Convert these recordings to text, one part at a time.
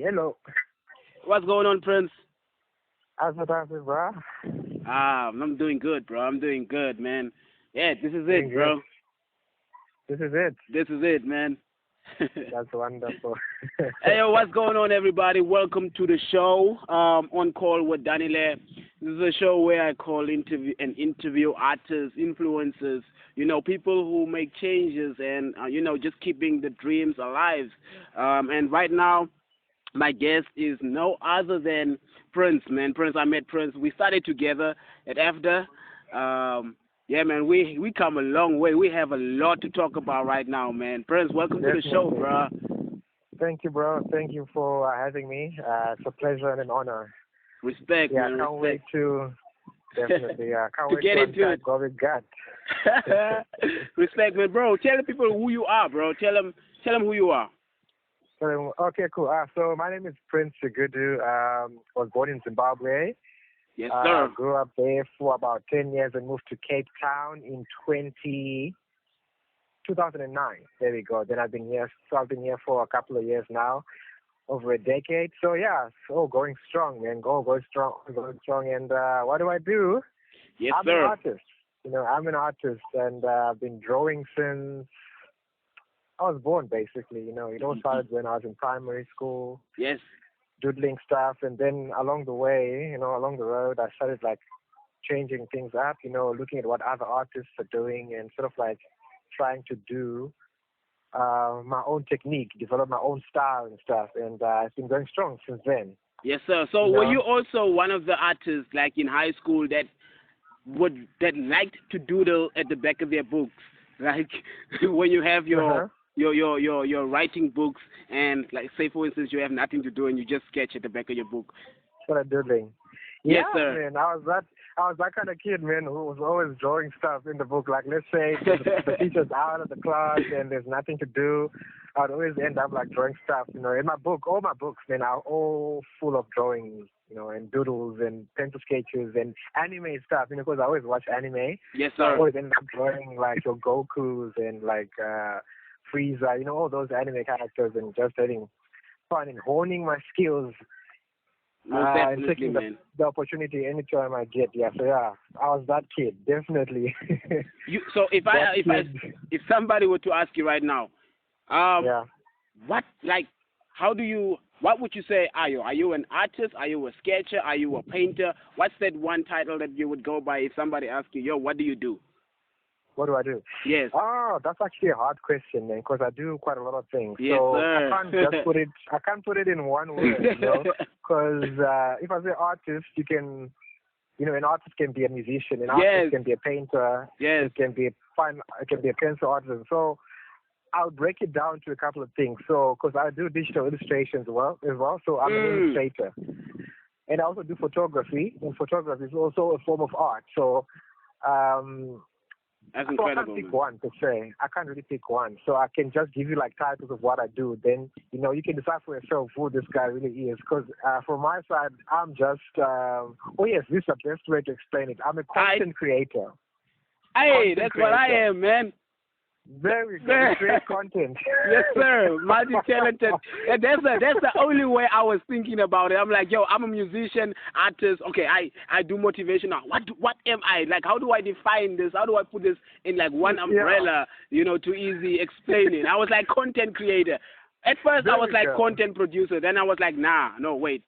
Hello. What's going on, Prince? How's it, bro? I'm doing good, bro. I'm doing good, man. Yeah, this is Doing it, good. bro. This is it. This is it, man. That's wonderful. Hey, yo, what's going on, everybody? Welcome to the show. On call with Danile. This is a show where I call interview artists, influencers, people who make changes and just keeping the dreams alive. And right now, my guest is no other than Prince, man. Prince, I met Prince. We started together at AFDA. Yeah, man, we come a long way. We have a lot to talk about right now, man. Prince, welcome to the show, Definitely. bro. Thank you, bro. Thank you for having me. It's a pleasure and an honor. Respect, Yeah, man. I can't wait Respect. to definitely. Yeah, can't To wait get to into unpack it. what we got. Respect, man, bro. Tell the people who you are, bro. Tell them who you are. Okay, cool. So my name is Prince Sigudu. Was born in Zimbabwe. Yes, sir. Grew up there for about 10 years and moved to Cape Town in 2009. There we go. Then I've been here. So I've been here for a couple of years now, over a decade. So yeah, so going strong, man. Going strong, going strong. And what do I do? Yes, I'm an sir. artist. I'm an artist, and I've been drawing since I was born, basically. It all started when I was in primary school, Yes. doodling stuff, and then along the way, along the road, I started like changing things up, looking at what other artists are doing and sort of like trying to do my own technique, develop my own style and stuff. And it's been going strong since then. Yes, sir. So You were know? you also one of the artists, like in high school, that liked to doodle at the back of their books, like when you have Uh-huh. your writing books, and like say for instance you have nothing to do and you just sketch at the back of your book. Started doodling. Yes, Yeah, sir. man. I was that kind of kid, man, who was always drawing stuff in the book. Like, let's say the teacher's out of the class and there's nothing to do, I'd always end up like drawing stuff. In my book, all my books, man, are all full of drawings, and doodles and pencil sketches and anime stuff. Because I always watch anime. Yes, So I sir. always end up drawing like your Gokus and like Frieza, all those anime characters, and just having fun and honing my skills Most and definitely, taking man. the opportunity anytime I get. Yeah, so yeah, I was that kid, definitely. So That kid. if somebody were to ask you right now, Yeah. what would you say are you? Are you an artist? Are you a sketcher? Are you a painter? What's that one title that you would go by if somebody asked you, yo, what do you do? What do I do? Yes. Oh, that's actually a hard question, man, because I do quite a lot of things. Yes, so sir. I can't just put it. I can't put it in one word, Because if I say artist, you can, an artist can be a musician, an Yes. artist can be a painter, Yes. it can be it can be a pencil artist. So I'll break it down to a couple of things. So, because I do digital illustrations as well. So I'm an illustrator, and I also do photography. And photography is also a form of art. So, That's so I incredible, can't pick man. one per se. I can't really pick one. So I can just give you like titles of what I do. Then you can decide for yourself who this guy really is. Because from my side, I'm just this is the best way to explain it. I'm a content creator. Hey, Content that's what I creator. am, man. Very good. Create content. Yes, sir. Multi-talented. And that's the only way I was thinking about it. I'm like, yo, I'm a musician, artist. Okay, I do motivational. What am I? Like, how do I define this? How do I put this in like one umbrella? To easy explain it. I was like content creator. At first, I was like content producer. Then I was like, no, wait.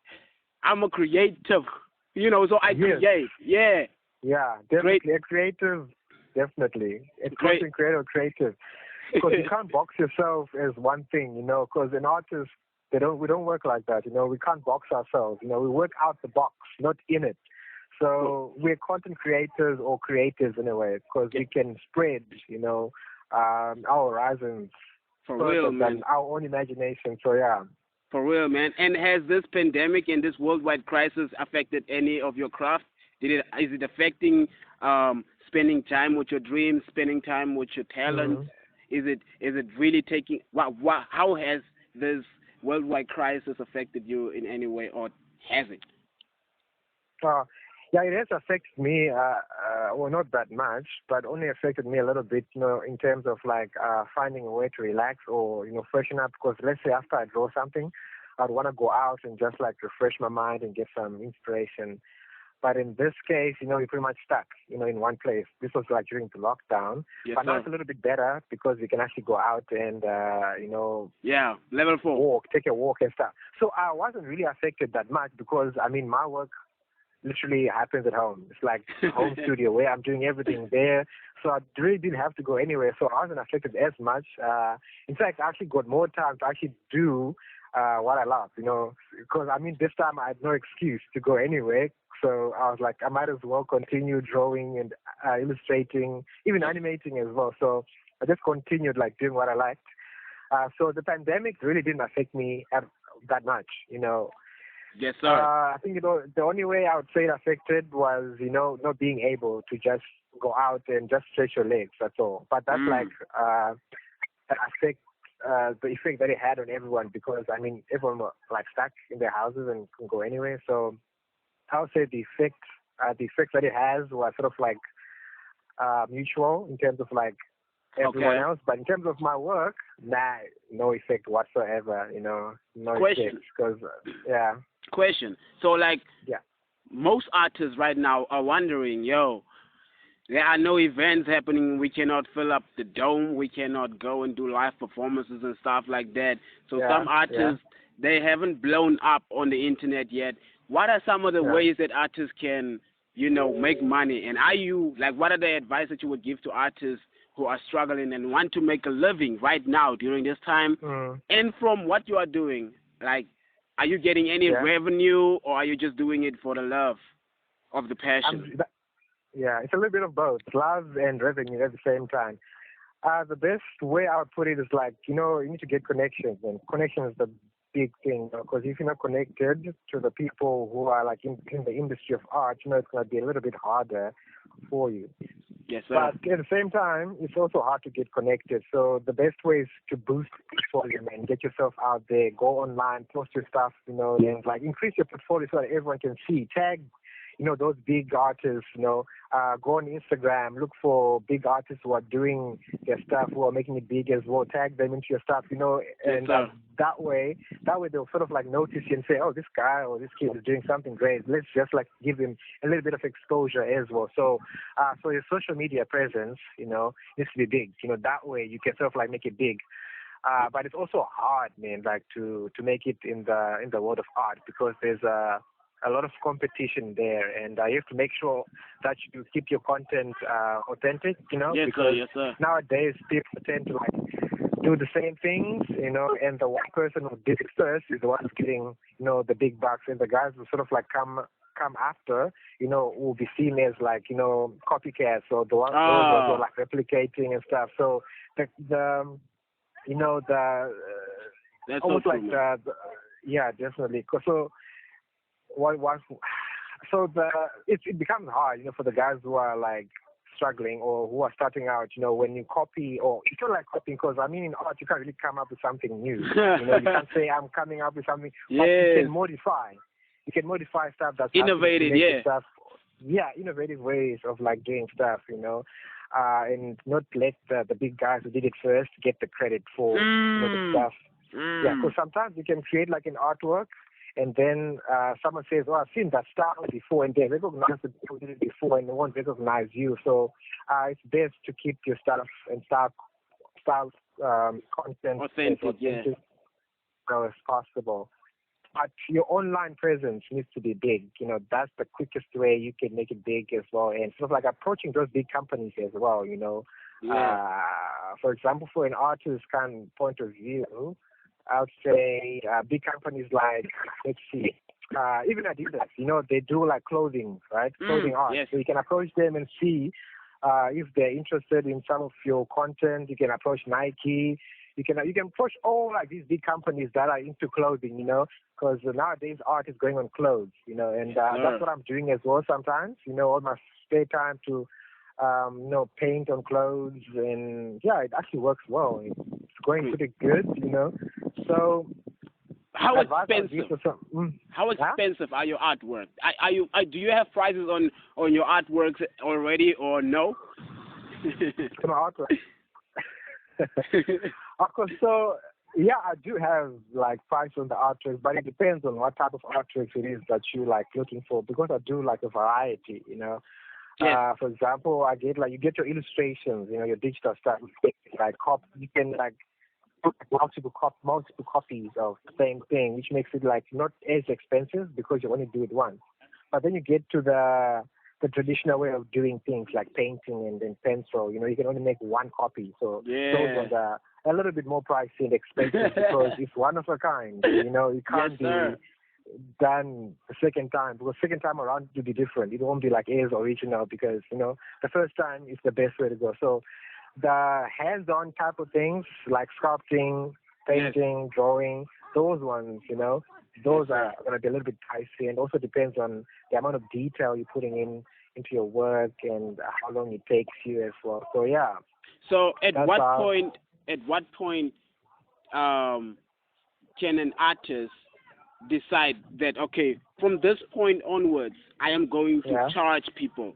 I'm a creative. So I create. Yeah. Yeah, definitely. Great. A creative, definitely. A Great. content creator, creative. Because you can't box yourself as one thing, because an artist, we don't work like that, we can't box ourselves, we work out the box, not in it. So we're content creators or creatives in a way, because we can spread, our horizons For real, man. and our own imagination. So yeah. For real, man. And has this pandemic and this worldwide crisis affected any of your craft? Is it affecting spending time with your dreams, spending time with your talents? Mm-hmm. Is it really taking? How has this worldwide crisis affected you in any way, or has it? Yeah, it has affected me. Well, not that much, but only affected me a little bit. In terms of like finding a way to relax or freshen up. Because let's say after I draw something, I'd want to go out and just like refresh my mind and get some inspiration. But in this case, you're pretty much stuck, in one place. This was like during the lockdown. Yes, but now sir. it's a little bit better because we can actually go out and, Yeah, level 4. take a walk and stuff. So I wasn't really affected that much because, my work literally happens at home. It's like a home studio where I'm doing everything there. So I really didn't have to go anywhere. So I wasn't affected as much. In fact, I actually got more time to actually do what I love, because this time I had no excuse to go anywhere. So I was like, I might as well continue drawing and illustrating, even animating as well. So I just continued like doing what I liked. So the pandemic really didn't affect me that much. Yes, sir. I think the only way I would say it affected was not being able to just go out and just stretch your legs. That's all. But that's like the effect that it had on everyone because everyone was like stuck in their houses and couldn't go anywhere. So I would say the effect that it has was sort of like mutual in terms of like everyone else. But in terms of my work, no effect whatsoever. No Question. effect because Question. So like, most artists right now are wondering, there are no events happening. We cannot fill up the dome. We cannot go and do live performances and stuff like that. So some artists, they haven't blown up on the internet yet. What are some of the ways that artists can, make money? And what are the advice that you would give to artists who are struggling and want to make a living right now during this time? And from what you are doing, like, are you getting any revenue or are you just doing it for the love of the passion? It's a little bit of both, love and revenue at the same time. The best way I would put it is like, you need to get connections, and connection is the big thing, because if you're not connected to the people who are like in the industry of art, it's going to be a little bit harder for you. Yes, sir. But at the same time, it's also hard to get connected. So the best way is to boost portfolio and get yourself out there, go online, post your stuff, and like increase your portfolio so that everyone can see. Tag those big artists, go on Instagram, look for big artists who are doing their stuff, who are making it big as well, tag them into your stuff, and that way they'll sort of like notice you and say, oh, this guy or this kid is doing something great. Let's just like give him a little bit of exposure as well. So, so your social media presence, needs to be big. That way you can sort of like make it big. But it's also hard, man, like to make it in the world of art because there's a lot of competition there, and you have to make sure that you keep your content authentic, Yes, because sir. Nowadays people tend to like do the same things, and the one person who did it first is the one who's getting, the big bucks, and the guys who sort of like come after, will be seen as like, copycats or the ones who are like replicating and stuff. So the That's almost so like true, definitely. So it becomes hard, for the guys who are like struggling or who are starting out, when you copy, or it's not like copying, because in art you can't really come up with something new. You can't say I'm coming up with something, but you can modify. You can modify stuff that's innovative, stuff. Yeah, innovative ways of like doing stuff, and not let the big guys who did it first get the credit for the stuff. Yeah, because sometimes you can create like an artwork, and then someone says, oh, I've seen that style before, and they recognize the people who did it before, and they won't recognize you. So it's best to keep your stuff and style content authentic, as possible. But your online presence needs to be big. That's the quickest way you can make it big as well, and sort of like approaching those big companies as well. For example, for an artist kind of point of view, I would say big companies like, let's see, even Adidas, they do like clothing, right? Clothing art. Yes. So you can approach them and see if they're interested in some of your content. You can approach Nike. You can approach all like these big companies that are into clothing, because nowadays art is going on clothes, and that's what I'm doing as well sometimes, all my spare time to paint on clothes, and it actually works well. It's going pretty good, So how expensive? How expensive are your artwork? Do you have prices on your artworks already, or no? To my artwork. Of course. So Yeah, I do have like price on the artworks, but it depends on what type of artworks it is that you like looking for. Because I do like a variety, you know. Yes. For example, I get like you get your illustrations, you know, your digital stuff. Like you can like put multiple copies of the same thing, which makes it like not as expensive because you only do it once. But then you get to the traditional way of doing things like painting and then pencil. You know, you can only make one copy, so those Yeah. ones are a little bit more pricey and expensive because it's one of a kind. You know, it Yes, can't be sir. done the second time because second time around it will be different. It won't be like as original because you know the first time is the best way to go. So the hands-on type of things like sculpting, Yes. painting, drawing, those ones, you know, Yes, those sir. are going to be a little bit pricey and also depends on the amount of detail you're putting into your work and how long it takes you as well. So yeah, So at that's what how. point? At what point um, can an artist decide that okay, from this point onwards, I am going to Yeah. charge people?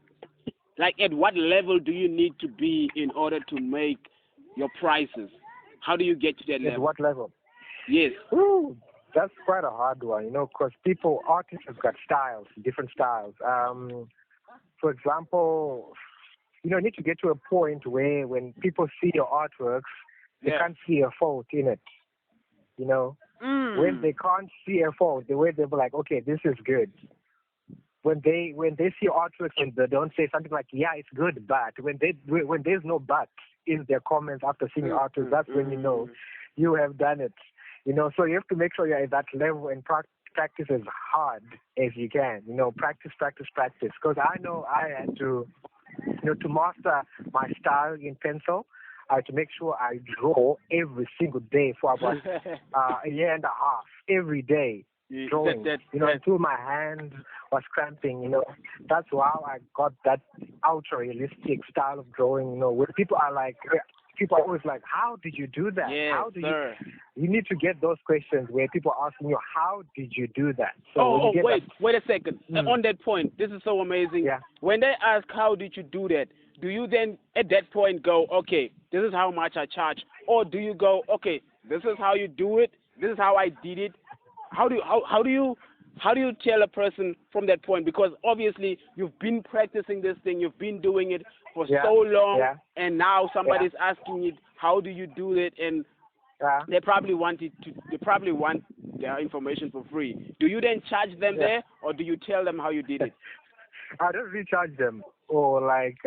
Like, at what level do you need to be in order to make your prices? How do you get to that At level? what level? Yes. Ooh, that's quite a hard one, you know, because artists have got styles, different styles. For example, you know, you need to get to a point where when people see your artworks, they Yeah. can't see a fault in it. You know, when Mm. they can't see a fault, the way they'll be like, okay, this is good. When they see artworks and they don't say something like, yeah, it's good, but when there's no but in their comments after seeing your artworks, that's when you know you have done it. You know, so you have to make sure you're at that level and practice as hard as you can. You know, practice, practice, practice. Because I know I had to, you know, to master my style in pencil. I had to make sure I draw every single day for about a year and a half, every day drawing. You know, until my hand was cramping. You know, that's how I got that ultra realistic style of drawing. You know, where people are always like, "How did you do that? Yes, How did sir. you?" You need to get those questions where people are asking you, "How did you do that?" So when Oh, you get wait a second. Mm. On that point, this is so amazing. Yeah. When they ask, how did you do that? Do you then, at that point, go, okay, this is how much I charge? Or do you go, okay, this is how you do it. This is how I did it. How do you tell a person from that point? Because obviously you've been practicing this thing, you've been doing it for Yeah. so long, Yeah. and now somebody's asking you, how do you do it? And Yeah. they probably they probably want their information for free. Do you then charge them Yeah. there, or do you tell them how you did it? I don't recharge them or like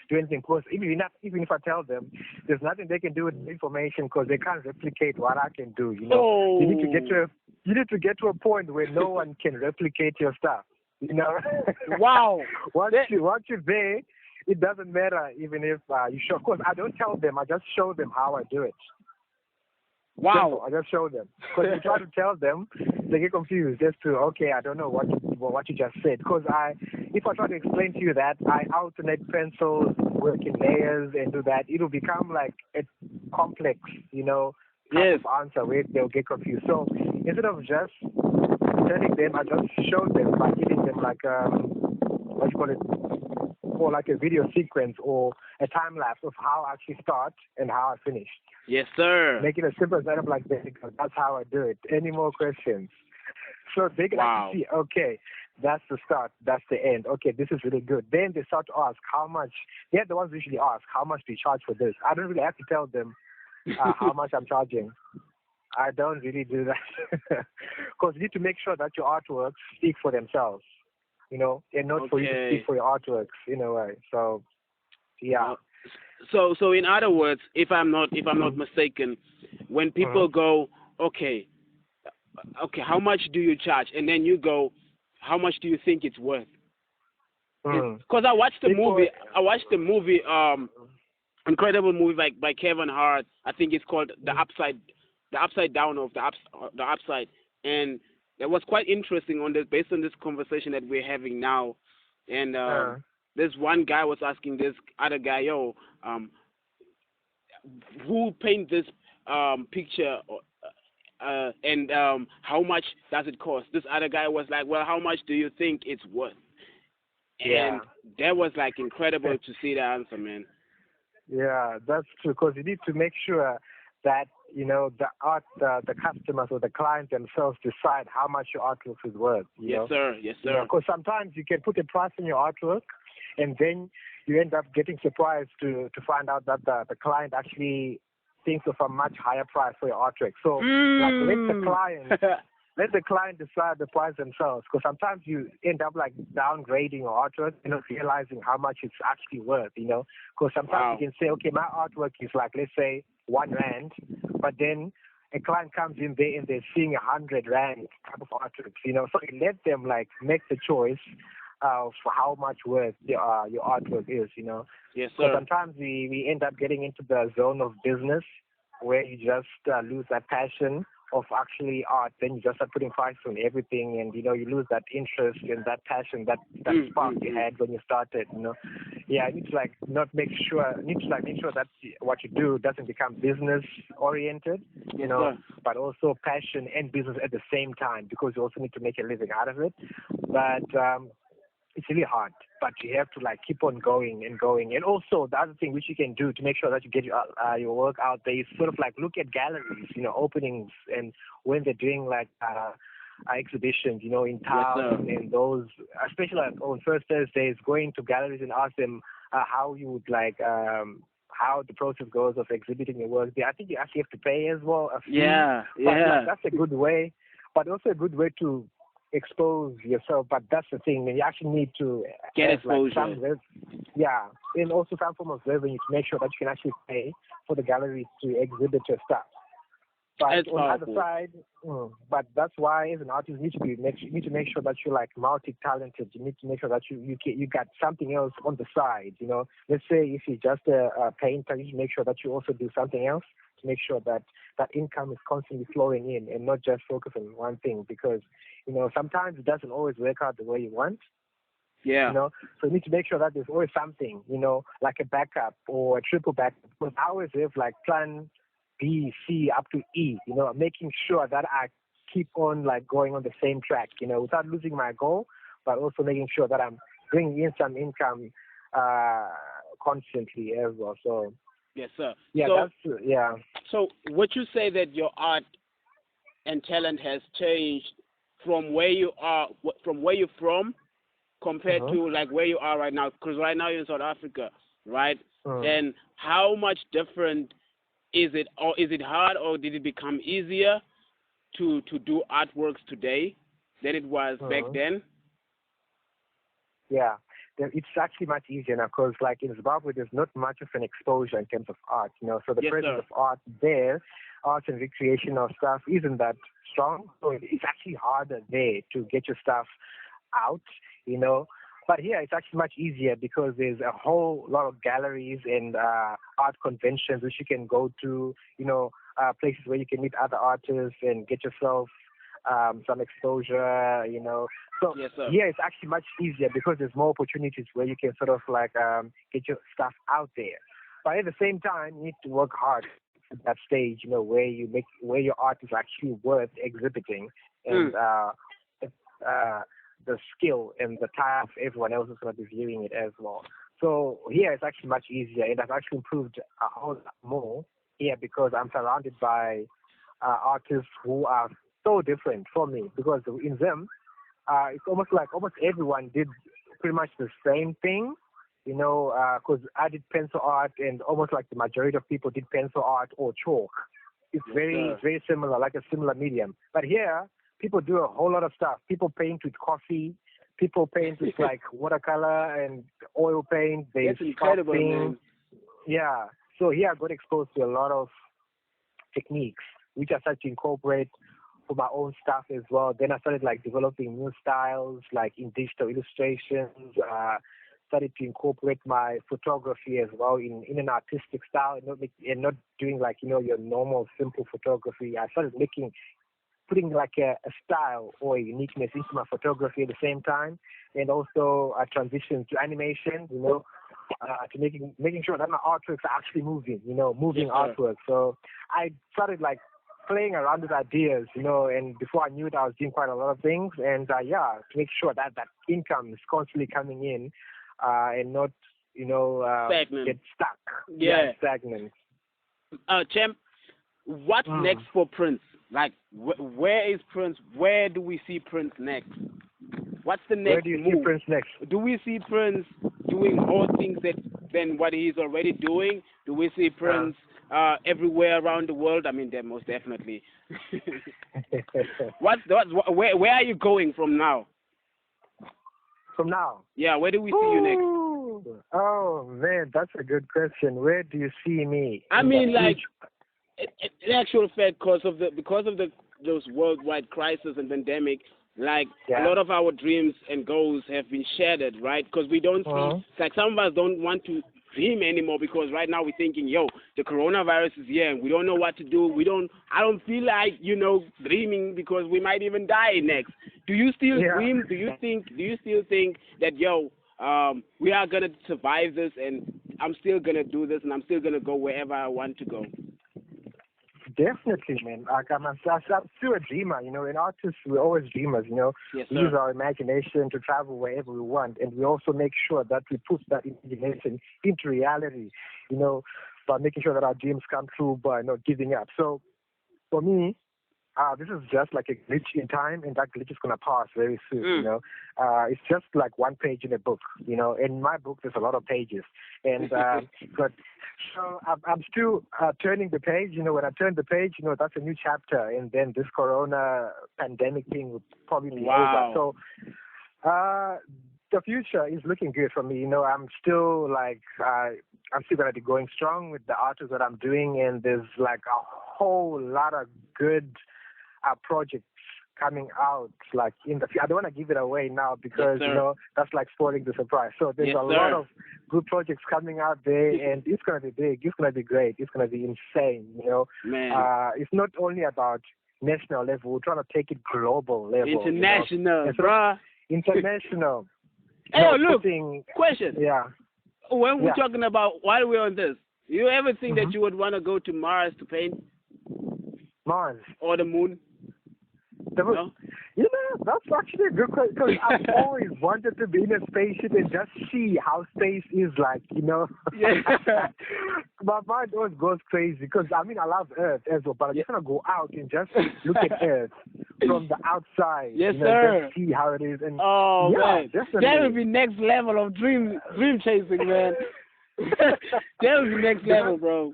do anything because even if I tell them, there's nothing they can do with the information because they can't replicate what I can do. You know, Oh. you need to get to a point where no one can replicate your stuff. You know. Wow. once you're there, it doesn't matter even if you show. Of course, I don't tell them. I just show them how I do it. Wow. Simple. I just show them. Because if you try to tell them, they get confused as to, okay, I don't know what you just said. Because if I try to explain to you that I alternate pencils, work in layers, and do that, it'll become like a complex, you know, type of answer where they'll get confused. So instead of just telling them, I just show them by giving them like what do you call it, or like a video sequence or a time lapse of how I actually start and how I finish. Yes, sir. Make it as simple as that. I'm like, that's how I do it. Any more questions? So they can actually see, okay, that's the start, that's the end. Okay, this is really good. Then they start to ask how much. They're the ones who usually ask, how much do you charge for this? I don't really have to tell them how much I'm charging. I don't really do that. Because you need to make sure that your artworks speak for themselves, you know, and not for you to speak for your artworks in a way. So, yeah. So in other words, if I'm not mistaken, when people go, okay, how much do you charge? And then you go, how much do you think it's worth? Because I watched the movie, incredible movie by Kevin Hart. I think it's called the Upside Down of the Upside, and that was quite interesting on this based on this conversation that we're having now, and this one guy was asking this other guy, yo, who paint this picture, and how much does it cost? This other guy was like, well, how much do you think it's worth? And that was like incredible to see the answer, man. Yeah, that's true. Because you need to make sure that the customers or the clients themselves decide how much your artwork is worth. Yes, sir. Yes, sir. Because sometimes you can put a price on your artwork, and then you end up getting surprised to find out that the client actually thinks of a much higher price for your artwork. So, like, let the client decide the price themselves. Because sometimes you end up like downgrading your artwork, not realizing how much it's actually worth. Because sometimes you can say, okay, my artwork is like, let's say, R1, but then a client comes in there and they're seeing R100 type of artwork. So you let them like make the choice of how much worth your artwork is. Yes, So sir. sometimes we end up getting into the zone of business where you just lose that passion of actually art. Then you just start putting price on everything, and you lose that interest and that passion, that spark you had when you started. Yeah, I need to make sure that what you do doesn't become business oriented, but also passion and business at the same time, because you also need to make a living out of it. But it's really hard, but you have to keep on going and going. And also the other thing which you can do to make sure that you get your work out there is sort of look at galleries, openings, and when they're doing exhibitions, in town, and those, especially on first Thursdays, going to galleries and ask them how you would how the process goes of exhibiting your work. I think you actually have to pay as well. That's a good way, but also a good way to expose yourself. But that's the thing, you actually need to get exposure. And also some form of revenue to make sure that you can actually pay for the galleries to exhibit your stuff. But That's on powerful. the other side, but that's why as an artist you need to make sure that you're multi-talented. You need to make sure that you got something else on the side. Let's say if you're just a painter, you need to make sure that you also do something else to make sure that income is constantly flowing in and not just focus on one thing, because sometimes it doesn't always work out the way you want. Yeah. So you need to make sure that there's always something, like a backup or a triple backup. Because I always have plan B, C up to E, making sure that I keep on going on the same track, without losing my goal, but also making sure that I'm bringing in some income constantly as well. So yes, sir. Yeah, So would you say that your art and talent has changed from where you are, from where you're from, compared to where you are right now? Because right now you're in South Africa, right? And how much different is it, or is it hard, or did it become easier to do artworks today than it was back then? Yeah, it's actually much easier now, because in Zimbabwe there's not much of an exposure in terms of art, so the presence of art there, art and recreational stuff isn't that strong, so it's actually harder there to get your stuff out, But here it's actually much easier because there's a whole lot of galleries and art conventions which you can go to, places where you can meet other artists and get yourself some exposure, So here it's actually much easier because there's more opportunities where you can sort of get your stuff out there. But at the same time, you need to work hard at that stage, where your art is actually worth exhibiting, and the skill and the time of everyone else is going to be viewing it as well. So here it's actually much easier, and I've actually improved a whole lot more here because I'm surrounded by artists who are so different from me, because in them, it's almost everyone did pretty much the same thing, because I did pencil art, and almost the majority of people did pencil art or chalk. It's very similar, like a similar medium. But here, people do a whole lot of stuff. People paint with coffee. People paint with watercolor and oil paint. That's incredible, man. Yeah. So here I got exposed to a lot of techniques, which I started to incorporate for my own stuff as well. Then I started developing new styles, in digital illustrations. Started to incorporate my photography as well in an artistic style, and not doing your normal simple photography. I started putting a style or a uniqueness into my photography at the same time, and also a transition to animation, to making sure that my artworks are actually moving, moving artwork. So I started playing around with ideas, and before I knew it, I was doing quite a lot of things, and to make sure that income is constantly coming in, and not, stagnant. get stuck. Yeah, stagnant. Champ, what's next for Prince? Like, where is Prince? Where do we see Prince next? What's the next Where do you see move? Prince next? Do we see Prince doing more things than what he's already doing? Do we see Prince everywhere around the world? I mean, they're most definitely. Where are you going from now? From now? Yeah, where do we see you next? Oh man, that's a good question. Where do you see me? I mean, like, in actual fact, because of those worldwide crisis and pandemic, like a lot of our dreams and goals have been shattered, right? Because we don't see, it's like some of us don't want to dream anymore because right now we're thinking, yo, the coronavirus is here and we don't know what to do. I don't feel like, dreaming because we might even die next. Do you still dream? Do you still think that, we are going to survive this and I'm still going to do this and I'm still going to go wherever I want to go? Definitely, man. I'm still a dreamer, and artists, we're always dreamers, Yes, we use our imagination to travel wherever we want, and we also make sure that we put that imagination into reality, by making sure that our dreams come true by not giving up. So, for me, this is just like a glitch in time, and that glitch is going to pass very soon, It's just like one page in a book, In my book, there's a lot of pages. And so I'm still turning the page. When I turn the page, that's a new chapter. And then this corona pandemic thing will probably be over. So the future is looking good for me. I'm still I'm still going to be going strong with the artists that I'm doing. And there's like a whole lot of good projects coming out in the future. I don't want to give it away now because that's like spoiling the surprise. So there's a lot of good projects coming out there, and it's gonna be big. It's gonna be great. It's gonna be insane. Man. It's not only about national level. We're trying to take it global level. International, bruh. International. Hey, look. Question. Yeah. When we're talking about while we're on this, you ever think that you would want to go to Mars to paint? Mars or the moon? No? That's actually a good question because I've always wanted to be in a spaceship and just see how space is like, Yeah. My mind always goes crazy because, I love Earth as well, but I just want to go out and just look at Earth from the outside. Yes, sir. Just see how it is. And man. Definitely. That would be next level of dream chasing, man. That would be next level, bro.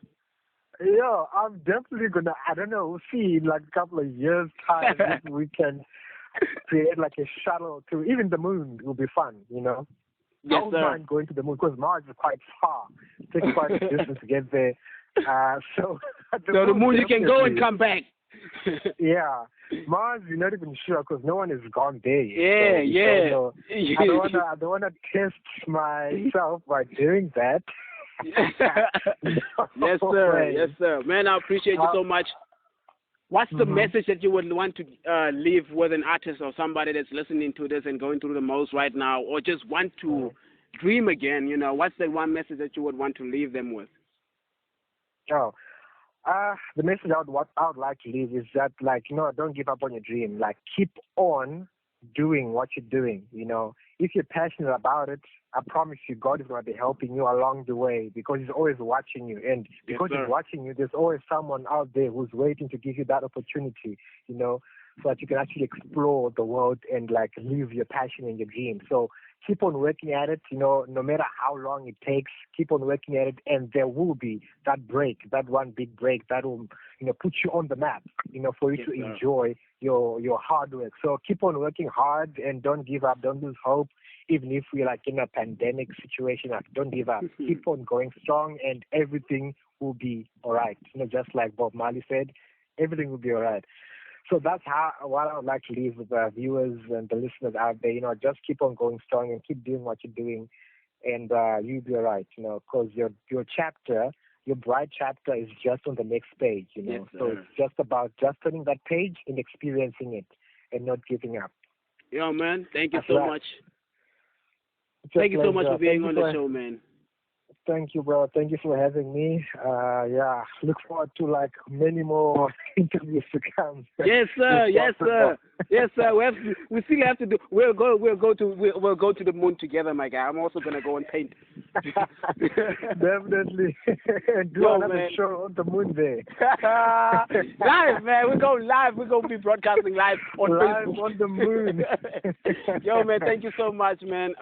Yeah, I'm definitely gonna. I don't know. We'll see in like a couple of years' time if we can create like a shuttle to even the moon. Will be fun, Yes, I don't mind going to the moon because Mars is quite far. It takes quite a distance to get there. So the moon you can go and come back. Yeah, Mars you're not even sure because no one has gone there yet. Yeah. So, I don't wanna test myself by doing that. Yes, sir. Yes, sir. Man, I appreciate you so much. What's the message that you would want to leave with an artist or somebody that's listening to this and going through the most right now, or just want to dream again? What's the one message that you would want to leave them with? The message I would like to leave is that, don't give up on your dream. Keep on doing what you're doing. If you're passionate about it, I promise you, God is going to be helping you along the way because He's always watching you. And because He's watching you, there's always someone out there who's waiting to give you that opportunity, so that you can actually explore the world and live your passion and your dream. So keep on working at it, no matter how long it takes, keep on working at it. And there will be that break, that one big break that will, put you on the map, for you to enjoy your hard work. So keep on working hard and don't give up, don't lose hope. Even if we're in a pandemic situation, don't give up. Keep on going strong and everything will be all right. Just like Bob Marley said, everything will be all right. So that's what I would like to leave with the viewers and the listeners out there. Just keep on going strong and keep doing what you're doing, and you'll be all right. Because your chapter, your bright chapter, is just on the next page. Yes, so it's just about just turning that page and experiencing it, and not giving up. Yo, man, thank you so much. Thank you so much for being on the show, man. Thank you, bro. Thank you for having me. Look forward to many more interviews to come. Yes, sir. Yes, sir. Yes, sir. We still have to do. We'll go to the moon together, my guy. I'm also gonna go and paint. Definitely. Do Yo, another man. show on the moon there. Live, man. We're going live. We're gonna be broadcasting live on Live Facebook. on the moon. Yo, man. Thank you so much, man.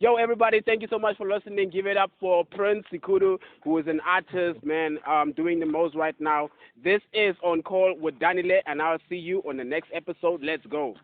Yo, everybody. Thank you so much for listening. Give it up for Prince Sigudu, who is an artist, man. Doing the most right now. This is On Call with Danile, and I'll see you on the next episode. Let's go.